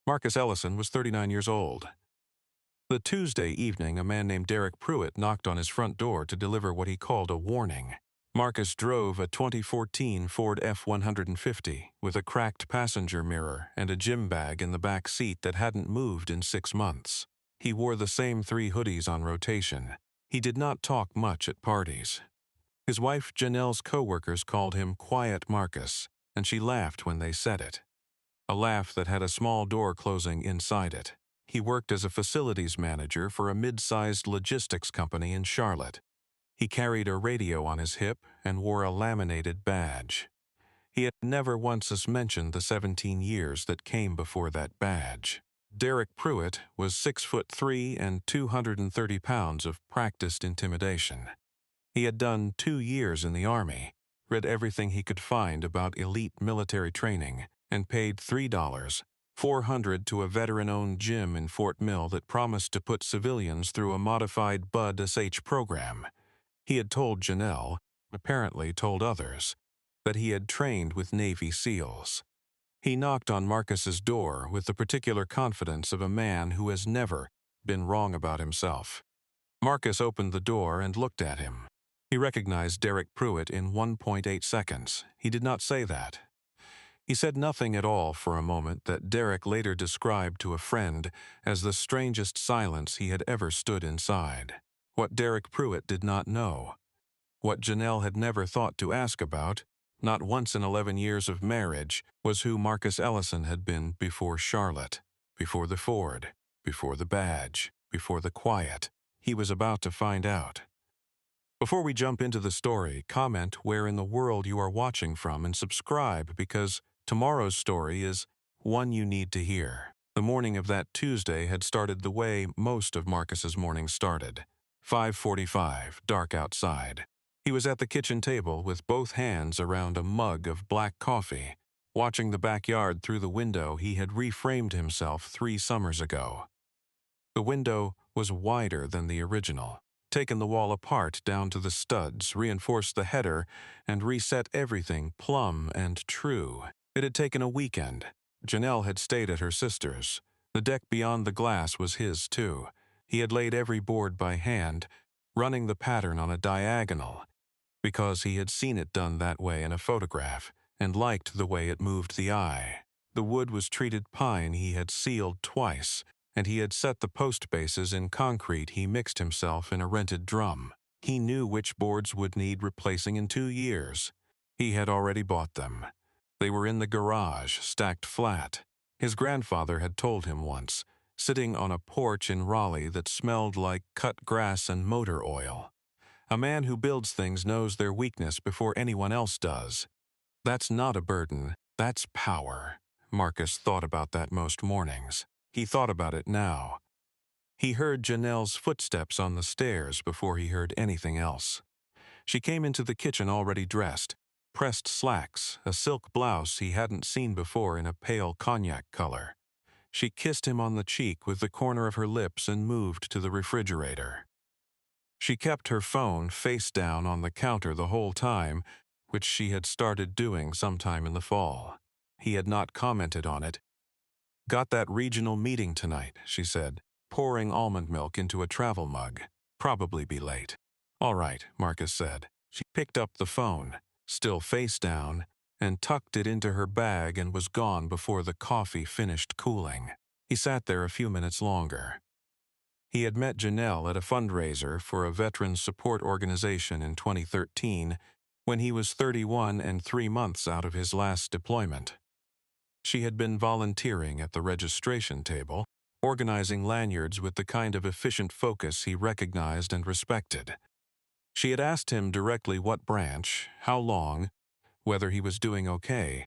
Marcus Ellison was 39 years old. The Tuesday evening, a man named Derek Pruitt knocked on his front door to deliver what he called a warning. Marcus drove a 2014 Ford F-150 with a cracked passenger mirror and a gym bag in the back seat that hadn't moved in 6 months. He wore the same 3 hoodies on rotation. He did not talk much at parties. His wife Janelle's coworkers called him Quiet Marcus, and she laughed when they said it. A laugh that had a small door closing inside it. He worked as a facilities manager for a mid-sized logistics company in Charlotte. He carried a radio on his hip and wore a laminated badge. He had never once mentioned the 17 years that came before that badge. Derek Pruitt was 6'3" and 230 pounds of practiced intimidation. He had done 2 years in the Army, read everything he could find about elite military training, and paid $3.400 to a veteran-owned gym in Fort Mill that promised to put civilians through a modified BUD-SH program. He had told Janelle, apparently told others, that he had trained with Navy SEALs. He knocked on Marcus's door with the particular confidence of a man who has never been wrong about himself. Marcus opened the door and looked at him. He recognized Derek Pruitt in 1.8 seconds. He did not say that. He said nothing at all for a moment that Derek later described to a friend as the strangest silence he had ever stood inside. What Derek Pruitt did not know, what Janelle had never thought to ask about, not once in 11 years of marriage, was who Marcus Ellison had been before Charlotte, before the Ford, before the badge, before the quiet. He was about to find out. Before we jump into the story, comment where in the world you are watching from and subscribe because tomorrow's story is one you need to hear. The morning of that Tuesday had started the way most of Marcus's mornings started. 5:45, dark outside. He was at the kitchen table with both hands around a mug of black coffee, watching the backyard through the window he had reframed himself 3 summers ago. The window was wider than the original. Taken the wall apart down to the studs, reinforced the header, and reset everything plumb and true. It had taken a weekend. Janelle had stayed at her sister's. The deck beyond the glass was his, too. He had laid every board by hand, running the pattern on a diagonal, because he had seen it done that way in a photograph, and liked the way it moved the eye. The wood was treated pine he had sealed twice, and he had set the post bases in concrete he mixed himself in a rented drum. He knew which boards would need replacing in 2 years. He had already bought them. They were in the garage, stacked flat. His grandfather had told him once, sitting on a porch in Raleigh that smelled like cut grass and motor oil. A man who builds things knows their weakness before anyone else does. That's not a burden, that's power. Marcus thought about that most mornings. He thought about it now. He heard Janelle's footsteps on the stairs before he heard anything else. She came into the kitchen already dressed, pressed slacks, a silk blouse he hadn't seen before in a pale cognac color. She kissed him on the cheek with the corner of her lips and moved to the refrigerator. She kept her phone face down on the counter the whole time, which she had started doing sometime in the fall. He had not commented on it. "Got that regional meeting tonight," she said, pouring almond milk into a travel mug. "Probably be late." "All right," Marcus said. She picked up the phone, still face down, and tucked it into her bag and was gone before the coffee finished cooling. He sat there a few minutes longer. He had met Janelle at a fundraiser for a veterans support organization in 2013 when he was 31 and 3 months out of his last deployment. She had been volunteering at the registration table, organizing lanyards with the kind of efficient focus he recognized and respected. She had asked him directly what branch, how long, whether he was doing okay.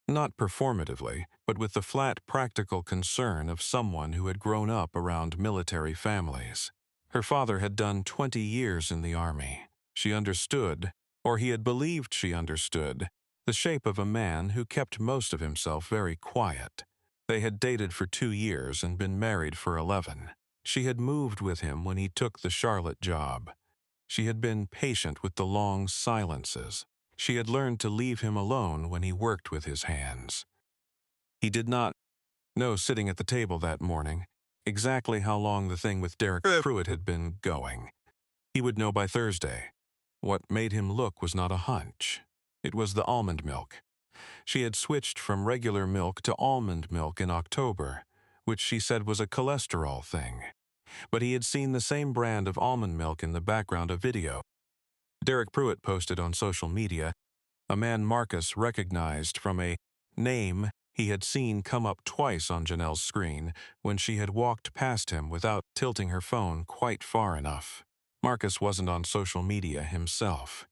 Not performatively, but with the flat practical concern of someone who had grown up around military families. Her father had done 20 years in the Army. She understood, or he had believed she understood, the shape of a man who kept most of himself very quiet. They had dated for 2 years and been married for 11. She had moved with him when he took the Charlotte job. She had been patient with the long silences. She had learned to leave him alone when he worked with his hands. He did not know sitting at the table that morning exactly how long the thing with Derek Pruitt had been going. He would know by Thursday. What made him look was not a hunch. It was the almond milk. She had switched from regular milk to almond milk in October, which she said was a cholesterol thing. But he had seen the same brand of almond milk in the background of video. Derek Pruitt posted on social media, a man Marcus recognized from a name he had seen come up twice on Janelle's screen when she had walked past him without tilting her phone quite far enough. Marcus wasn't on social media himself.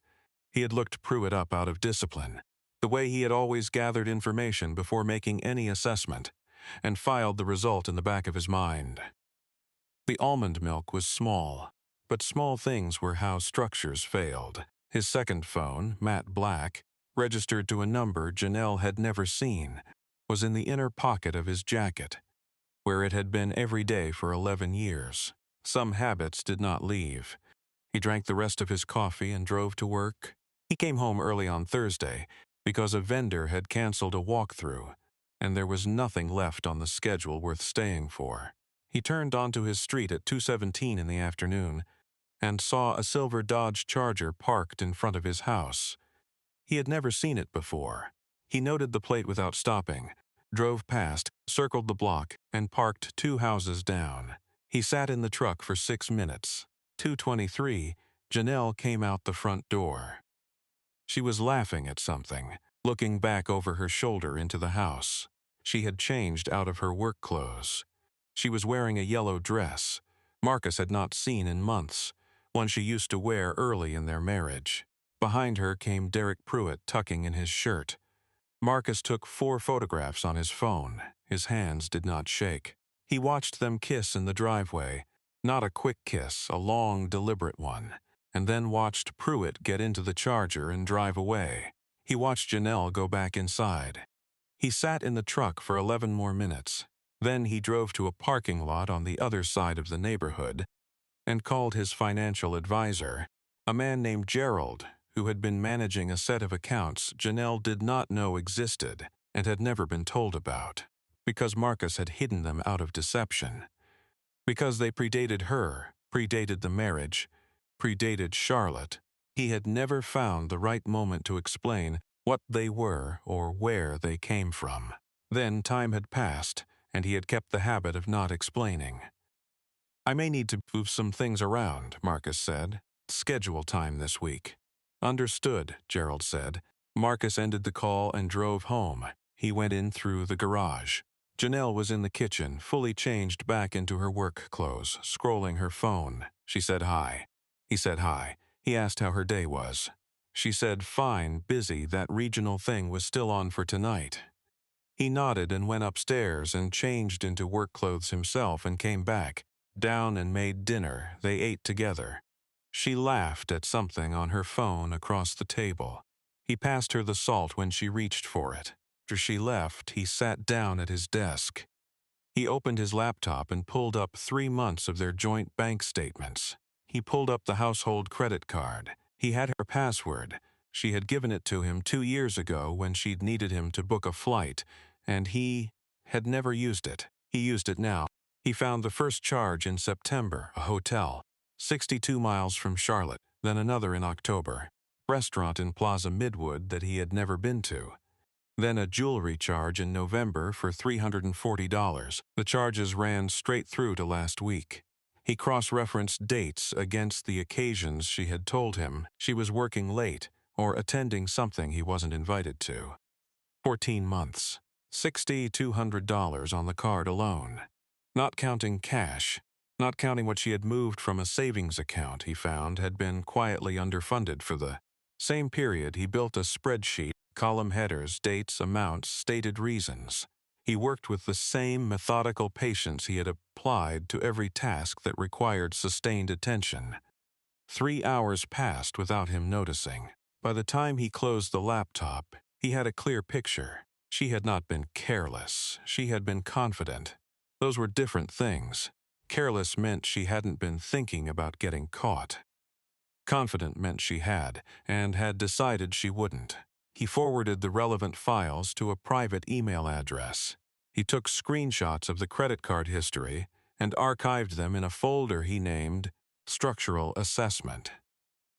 He had looked Pruitt up out of discipline, the way he had always gathered information before making any assessment, and filed the result in the back of his mind. The almond milk was small, but small things were how structures failed. His second phone, matte black, registered to a number Janelle had never seen, was in the inner pocket of his jacket, where it had been every day for 11 years. Some habits did not leave. He drank the rest of his coffee and drove to work. He came home early on Thursday because a vendor had canceled a walkthrough, and there was nothing left on the schedule worth staying for. He turned onto his street at 2:17 in the afternoon and saw a silver Dodge Charger parked in front of his house. He had never seen it before. He noted the plate without stopping, drove past, circled the block, and parked 2 houses down. He sat in the truck for 6 minutes. 2:23, Janelle came out the front door. She was laughing at something, looking back over her shoulder into the house. She had changed out of her work clothes. She was wearing a yellow dress Marcus had not seen in months, one she used to wear early in their marriage. Behind her came Derek Pruitt tucking in his shirt. Marcus took 4 photographs on his phone. His hands did not shake. He watched them kiss in the driveway, not a quick kiss, a long, deliberate one, and then watched Pruitt get into the Charger and drive away. He watched Janelle go back inside. He sat in the truck for 11 more minutes. Then he drove to a parking lot on the other side of the neighborhood and called his financial advisor, a man named Gerald, who had been managing a set of accounts Janelle did not know existed and had never been told about, because Marcus had hidden them out of deception. Because they predated her, predated the marriage, predated Charlotte, he had never found the right moment to explain what they were or where they came from. Then time had passed, and he had kept the habit of not explaining. "I may need to move some things around," Marcus said. "Schedule time this week." "Understood," Gerald said. Marcus ended the call and drove home. He went in through the garage. Janelle was in the kitchen, fully changed back into her work clothes, scrolling her phone. She said hi. He said hi. He asked how her day was. She said, "Fine, busy, that regional thing was still on for tonight." He nodded and went upstairs and changed into work clothes himself and came back, down and made dinner. They ate together. She laughed at something on her phone across the table. He passed her the salt when she reached for it. After she left, he sat down at his desk. He opened his laptop and pulled up 3 months of their joint bank statements. He pulled up the household credit card. He had her password. She had given it to him 2 years ago when she'd needed him to book a flight, and he had never used it. He used it now. He found the first charge in September, a hotel, 62 miles from Charlotte, then another in October, restaurant in Plaza Midwood that he had never been to. Then a jewelry charge in November for $340. The charges ran straight through to last week. He cross-referenced dates against the occasions she had told him she was working late or attending something he wasn't invited to. 14 months. $6,200 on the card alone. Not counting cash, not counting what she had moved from a savings account he found had been quietly underfunded for the same period. He built a spreadsheet, column headers, dates, amounts, stated reasons. He worked with the same methodical patience he had applied to every task that required sustained attention. 3 hours passed without him noticing. By the time he closed the laptop, he had a clear picture. She had not been careless. She had been confident. Those were different things. Careless meant she hadn't been thinking about getting caught. Confident meant she had, and had decided she wouldn't. He forwarded the relevant files to a private email address. He took screenshots of the credit card history and archived them in a folder he named Structural Assessment.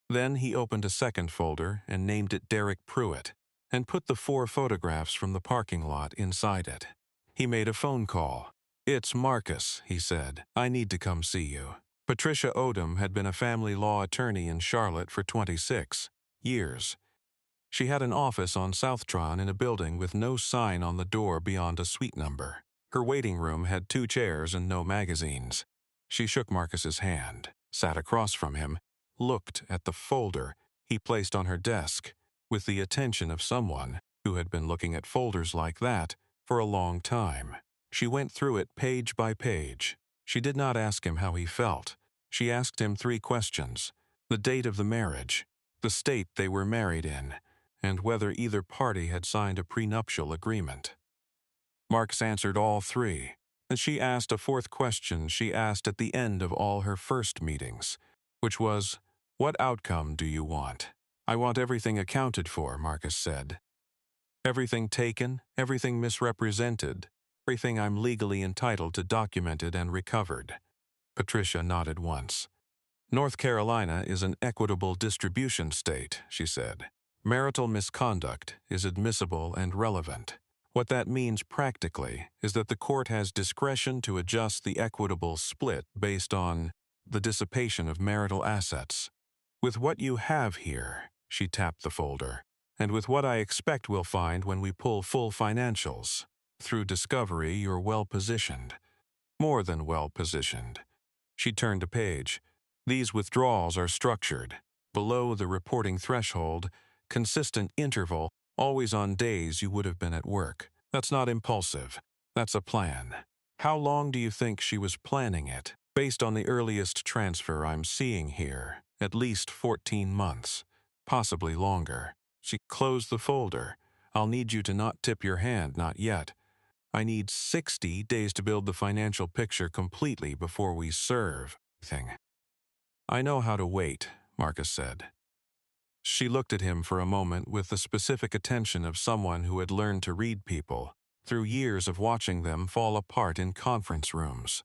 Then he opened a second folder and named it Derek Pruitt and put the 4 photographs from the parking lot inside it. He made a phone call. "It's Marcus," he said. "I need to come see you." Patricia Odom had been a family law attorney in Charlotte for 26 years. She had an office on Southtron in a building with no sign on the door beyond a suite number. Her waiting room had 2 chairs and no magazines. She shook Marcus's hand, sat across from him, looked at the folder he placed on her desk with the attention of someone who had been looking at folders like that for a long time. She went through it page by page. She did not ask him how he felt. She asked him 3 questions: the date of the marriage, the state they were married in, and whether either party had signed a prenuptial agreement. Marcus answered all 3, and she asked a 4th question she asked at the end of all her first meetings, which was, "What outcome do you want?" "I want everything accounted for," Marcus said. "Everything taken, everything misrepresented, everything I'm legally entitled to documented and recovered." Patricia nodded once. "North Carolina is an equitable distribution state," she said. "Marital misconduct is admissible and relevant. What that means practically is that the court has discretion to adjust the equitable split based on the dissipation of marital assets. With what you have here," she tapped the folder, "and with what I expect we'll find when we pull full financials, through discovery you're well-positioned. More than well-positioned." She turned a page. "These withdrawals are structured. Below the reporting threshold, consistent interval, always on days you would have been at work. That's not impulsive. That's a plan." "How long do you think she was planning it?" "Based on the earliest transfer I'm seeing here, at least 14 months, possibly longer." She closed the folder. "I'll need you to not tip your hand, not yet. I need 60 days to build the financial picture completely before we serve anything." "I know how to wait," Marcus said. She looked at him for a moment with the specific attention of someone who had learned to read people through years of watching them fall apart in conference rooms.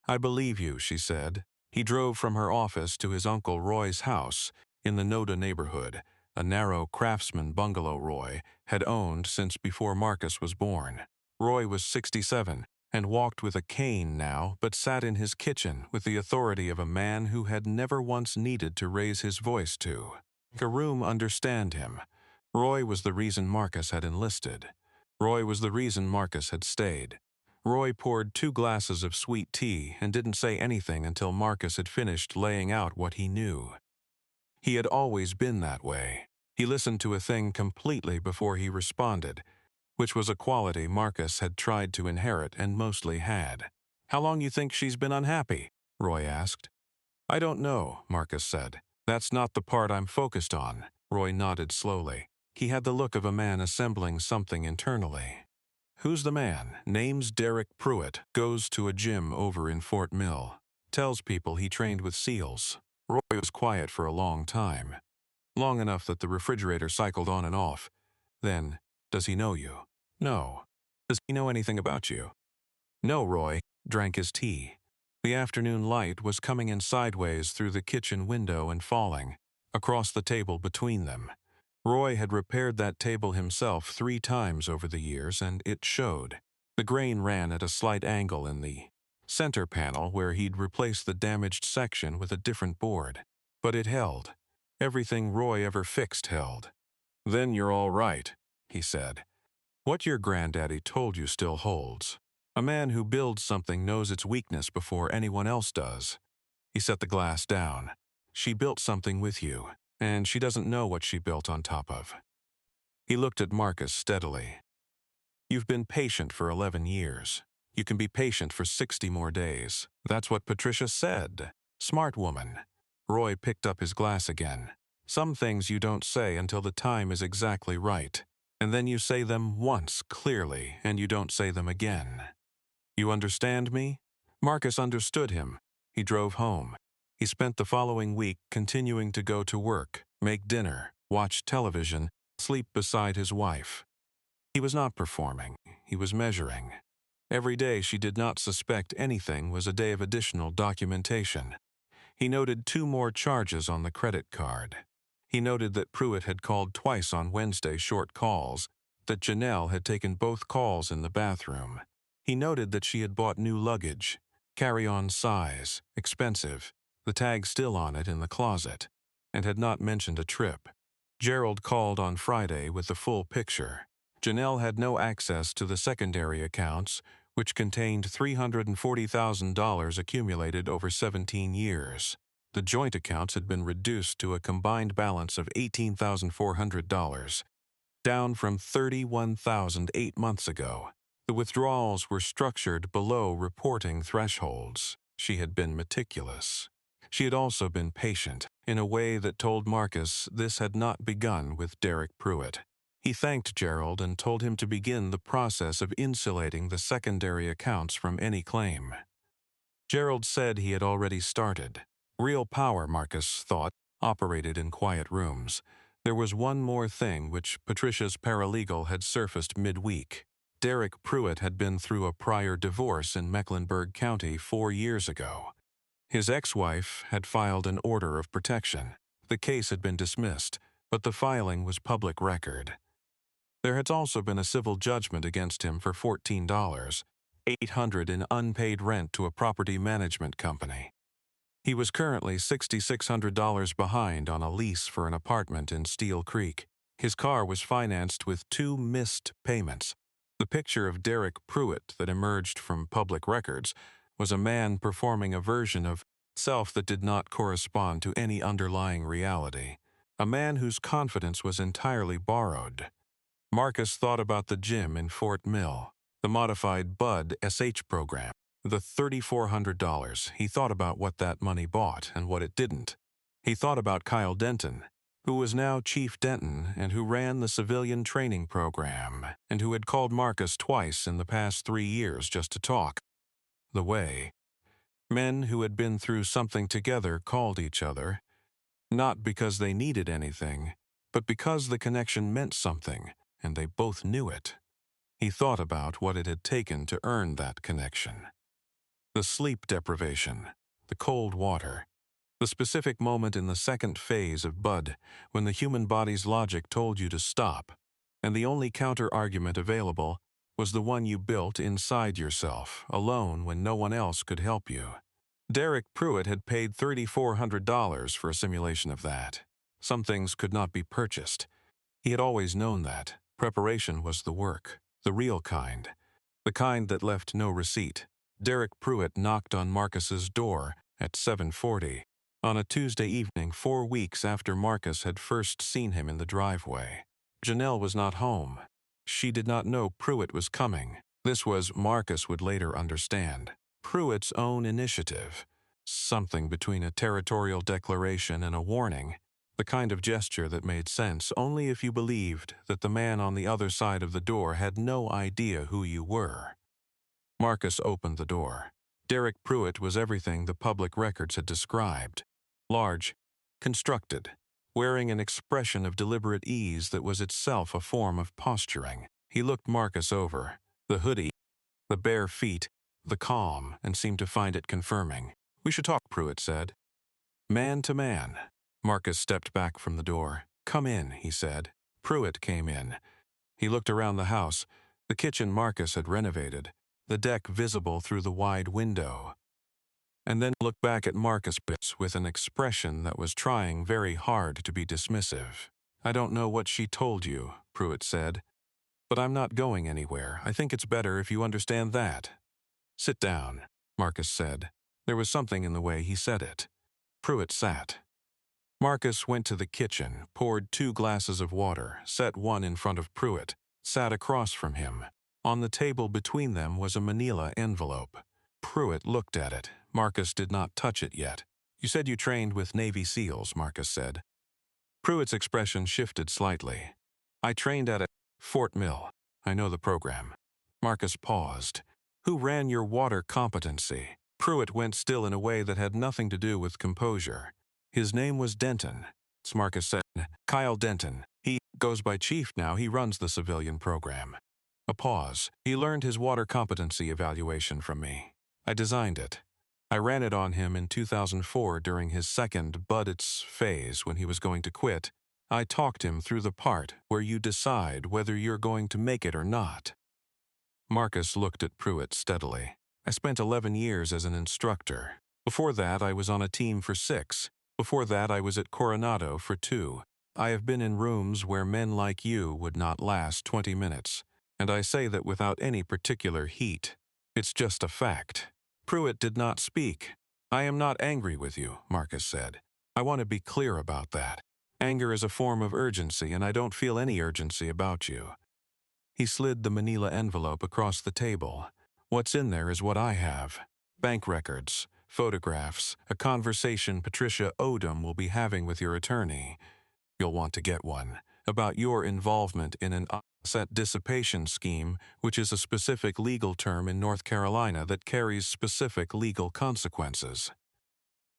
"I believe you," she said. He drove from her office to his Uncle Roy's house in the Noda neighborhood, a narrow craftsman bungalow Roy had owned since before Marcus was born. Roy was 67 and walked with a cane now, but sat in his kitchen with the authority of a man who had never once needed to raise his voice to. A room understand him. Roy was the reason Marcus had enlisted. Roy was the reason Marcus had stayed. Roy poured 2 glasses of sweet tea and didn't say anything until Marcus had finished laying out what he knew. He had always been that way. He listened to a thing completely before he responded, which was a quality Marcus had tried to inherit and mostly had. "How long you think she's been unhappy?" Roy asked. "I don't know," Marcus said. "That's not the part I'm focused on." Roy nodded slowly. He had the look of a man assembling something internally. "Who's the man?" "Name's Derek Pruitt. Goes to a gym over in Fort Mill. Tells people he trained with SEALs." Roy was quiet for a long time. Long enough that the refrigerator cycled on and off. Then, "Does he know you?" "No." "Does he know anything about you?" "No." Roy drank his tea. The afternoon light was coming in sideways through the kitchen window and falling across the table between them. Roy had repaired that table himself 3 times over the years, and it showed. The grain ran at a slight angle in the center panel where he'd replaced the damaged section with a different board. But it held. Everything Roy ever fixed held. "Then you're all right," he said. "What your granddaddy told you still holds. A man who builds something knows its weakness before anyone else does." He set the glass down. "She built something with you, and she doesn't know what she built on top of." He looked at Marcus steadily. "You've been patient for 11 years. You can be patient for 60 more days. That's what Patricia said. Smart woman." Roy picked up his glass again. "Some things you don't say until the time is exactly right. And then you say them once clearly, and you don't say them again. You understand me?" Marcus understood him. He drove home. He spent the following week continuing to go to work, make dinner, watch television, sleep beside his wife. He was not performing. He was measuring. Every day she did not suspect anything was a day of additional documentation. He noted 2 more charges on the credit card. He noted that Pruitt had called twice on Wednesday, short calls, that Janelle had taken both calls in the bathroom. He noted that she had bought new luggage, carry-on size, expensive, the tag still on it in the closet, and had not mentioned a trip. Gerald called on Friday with the full picture. Janelle had no access to the secondary accounts, which contained $340,000 accumulated over 17 years. The joint accounts had been reduced to a combined balance of $18,400, down from $31,000 8 months ago. The withdrawals were structured below reporting thresholds. She had been meticulous. She had also been patient, in a way that told Marcus this had not begun with Derek Pruitt. He thanked Gerald and told him to begin the process of insulating the secondary accounts from any claim. Gerald said he had already started. Real power, Marcus thought, operated in quiet rooms. There was one more thing which Patricia's paralegal had surfaced midweek. Derek Pruitt had been through a prior divorce in Mecklenburg County 4 years ago. His ex-wife had filed an order of protection. The case had been dismissed, but the filing was public record. There had also been a civil judgment against him for $14,800 in unpaid rent to a property management company. He was currently $6,600 behind on a lease for an apartment in Steel Creek. His car was financed with 2 missed payments. The picture of Derek Pruitt that emerged from public records was a man performing a version of self that did not correspond to any underlying reality. A man whose confidence was entirely borrowed. Marcus thought about the gym in Fort Mill, the modified Bud SH program, the $3,400. He thought about what that money bought and what it didn't. He thought about Kyle Denton, who was now Chief Denton and who ran the civilian training program and who had called Marcus twice in the past 3 years just to talk. The way men who had been through something together called each other, not because they needed anything, but because the connection meant something, and they both knew it. He thought about what it had taken to earn that connection. The sleep deprivation, the cold water, the specific moment in the second phase of Bud when the human body's logic told you to stop, and the only counter-argument available was the one you built inside yourself, alone when no one else could help you. Derek Pruitt had paid $3,400 for a simulation of that. Some things could not be purchased. He had always known that. Preparation was the work, the real kind, the kind that left no receipt. Derek Pruitt knocked on Marcus's door at 7:40 on a Tuesday evening 4 weeks after Marcus had first seen him in the driveway. Janelle was not home. She did not know Pruitt was coming. This was, Marcus would later understand, Pruitt's own initiative, something between a territorial declaration and a warning, the kind of gesture that made sense only if you believed that the man on the other side of the door had no idea who you were. Marcus opened the door. Derek Pruitt was everything the public records had described. Large, constructed, wearing an expression of deliberate ease that was itself a form of posturing. He looked Marcus over. The hoodie, the bare feet, the calm, and seemed to find it confirming. "We should talk," Pruitt said. Man to man. Marcus stepped back from the door. "Come in," he said. Pruitt came in. He looked around the house. The kitchen Marcus had renovated, the deck visible through the wide window. And then looked back at Marcus with an expression that was trying very hard to be dismissive. "I don't know what she told you," Pruitt said, "but I'm not going anywhere. I think it's better if you understand that." "Sit down," Marcus said. There was something in the way he said it. Pruitt sat. Marcus went to the kitchen, poured 2 glasses of water, set one in front of Pruitt, sat across from him. On the table between them was a manila envelope. Pruitt looked at it. Marcus did not touch it yet. "You said you trained with Navy SEALs," Marcus said. Pruitt's expression shifted slightly. "I trained at Fort Mill. I know the program." Marcus paused. "Who ran your water competency?" Pruitt went still in a way that had nothing to do with composure. "His name was Denton," Marcus said. "Kyle Denton. He goes by Chief now. He runs the civilian program." A pause. He learned his water competency evaluation from me. I designed it. I ran it on him in 2004 during his second Buddits phase when he was going to quit. I talked him through the part where you decide whether you're going to make it or not. Marcus looked at Pruitt steadily. I spent 11 years as an instructor. Before that, I was on a team for 6. Before that, I was at Coronado for 2. I have been in rooms where men like you would not last 20 minutes. And I say that without any particular heat. It's just a fact. Pruitt did not speak. I am not angry with you, Marcus said. I want to be clear about that. Anger is a form of urgency, and I don't feel any urgency about you. He slid the manila envelope across the table. What's in there is what I have. Bank records, photographs, a conversation Patricia Odom will be having with your attorney. You'll want to get one. About your involvement in an asset dissipation scheme, which is a specific legal term in North Carolina that carries specific legal consequences.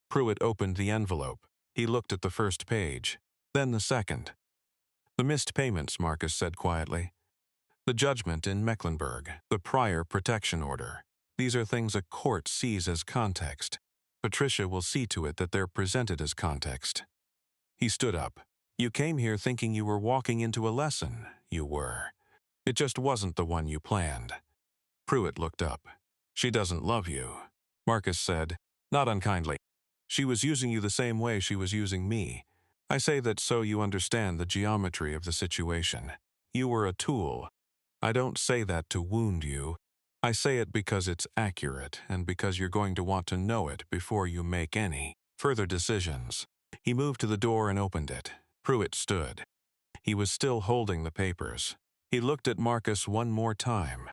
Pruitt opened the envelope. He looked at the first page, then the second. The missed payments, Marcus said quietly. The judgment in Mecklenburg, the prior protection order. These are things a court sees as context. Patricia will see to it that they're presented as context. He stood up. You came here thinking you were walking into a lesson. You were. It just wasn't the one you planned. Pruitt looked up. She doesn't love you, Marcus said, not unkindly. She was using you the same way she was using me. I say that so you understand the geometry of the situation. You were a tool. I don't say that to wound you. I say it because it's accurate and because you're going to want to know it before you make any further decisions. He moved to the door and opened it. Pruitt stood. He was still holding the papers. He looked at Marcus one more time.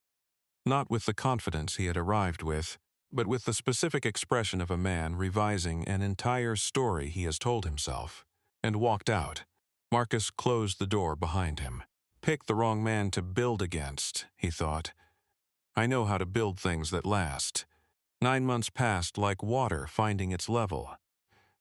Not with the confidence he had arrived with, but with the specific expression of a man revising an entire story he has told himself, and walked out. Marcus closed the door behind him. Pick the wrong man to build against, he thought. I know how to build things that last. 9 months passed like water finding its level.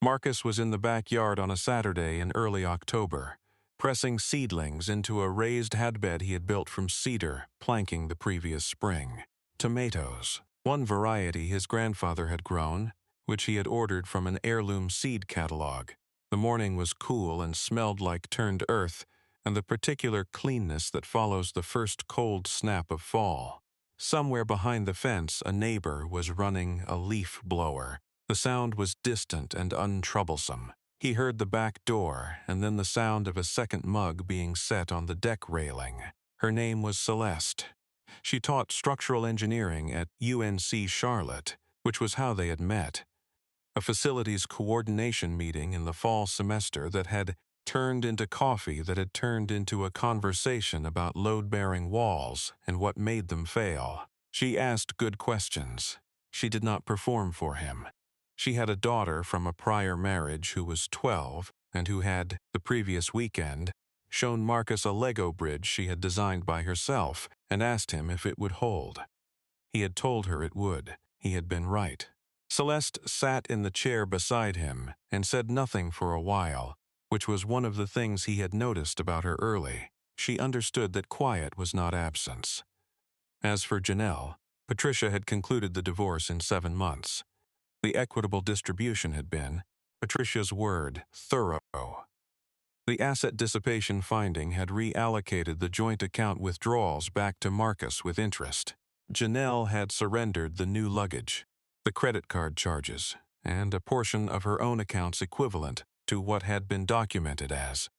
Marcus was in the backyard on a Saturday in early October, pressing seedlings into a raised hadbed he had built from cedar, planking the previous spring. Tomatoes, one variety his grandfather had grown, which he had ordered from an heirloom seed catalog. The morning was cool and smelled like turned earth, and the particular cleanness that follows the first cold snap of fall. Somewhere behind the fence, a neighbor was running a leaf blower. The sound was distant and untroublesome. He heard the back door and then the sound of a second mug being set on the deck railing. Her name was Celeste. She taught structural engineering at UNC Charlotte, which was how they had met. A facilities coordination meeting in the fall semester that had turned into coffee that had turned into a conversation about load-bearing walls and what made them fail. She asked good questions. She did not perform for him. She had a daughter from a prior marriage who was 12 and who had, the previous weekend, shown Marcus a Lego bridge she had designed by herself and asked him if it would hold. He had told her it would. He had been right. Celeste sat in the chair beside him and said nothing for a while, which was one of the things he had noticed about her early. She understood that quiet was not absence. As for Janelle, Patricia had concluded the divorce in 7 months. The equitable distribution had been, Patricia's word, thorough. The asset dissipation finding had reallocated the joint account withdrawals back to Marcus with interest. Janelle had surrendered the new luggage, the credit card charges, and a portion of her own accounts equivalent to what had been documented as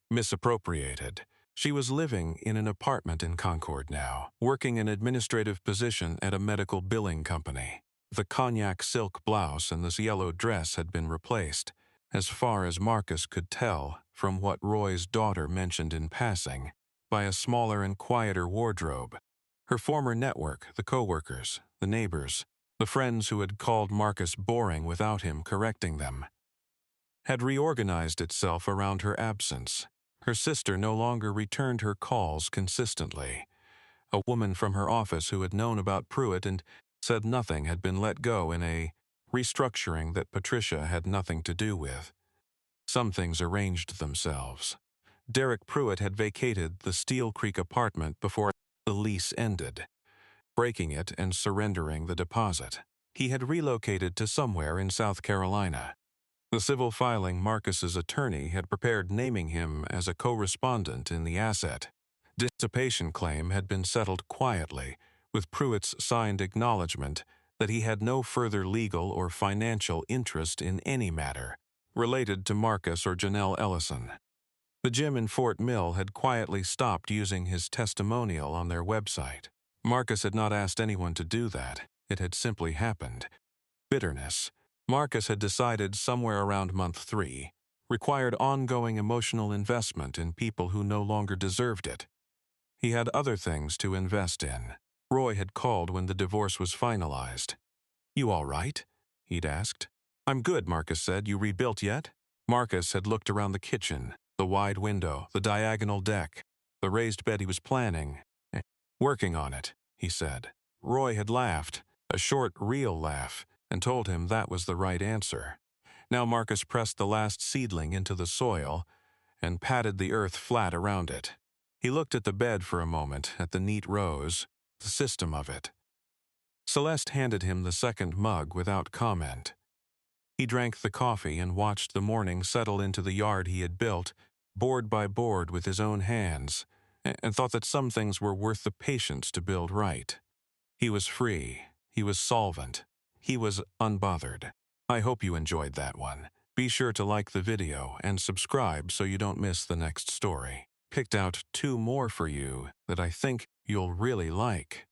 misappropriated. She was living in an apartment in Concord now, working an administrative position at a medical billing company. The cognac silk blouse and this yellow dress had been replaced, as far as Marcus could tell from what Roy's daughter mentioned in passing, by a smaller and quieter wardrobe. Her former network, the coworkers, the neighbors, the friends who had called Marcus boring without him correcting them, had reorganized itself around her absence. Her sister no longer returned her calls consistently. A woman from her office who had known about Pruitt and said nothing had been let go in a restructuring that Patricia had nothing to do with. Some things arranged themselves. Derek Pruitt had vacated the Steel Creek apartment before the lease ended, breaking it and surrendering the deposit. He had relocated to somewhere in South Carolina. The civil filing Marcus's attorney had prepared naming him as a co-respondent in the asset. Dissipation claim had been settled quietly, with Pruitt's signed acknowledgement that he had no further legal or financial interest in any matter related to Marcus or Janelle Ellison. The gym in Fort Mill had quietly stopped using his testimonial on their website. Marcus had not asked anyone to do that. It had simply happened. Bitterness, Marcus had decided somewhere around month 3, required ongoing emotional investment in people who no longer deserved it. He had other things to invest in. Roy had called when the divorce was finalized. "You all right?" he'd asked. "I'm good," Marcus said. "You rebuilt yet?" Marcus had looked around the kitchen, the wide window, the diagonal deck, the raised bed he was planning. "Working on it," he said. Roy had laughed, a short, real laugh, and told him that was the right answer. Now Marcus pressed the last seedling into the soil and patted the earth flat around it. He looked at the bed for a moment, at the neat rows, the system of it. Celeste handed him the second mug without comment. He drank the coffee and watched the morning settle into the yard he had built, board by board with his own hands, and thought that some things were worth the patience to build right. He was free. He was solvent. He was unbothered. I hope you enjoyed that one. Be sure to like the video and subscribe so you don't miss the next story. Picked out 2 more for you that I think you'll really like.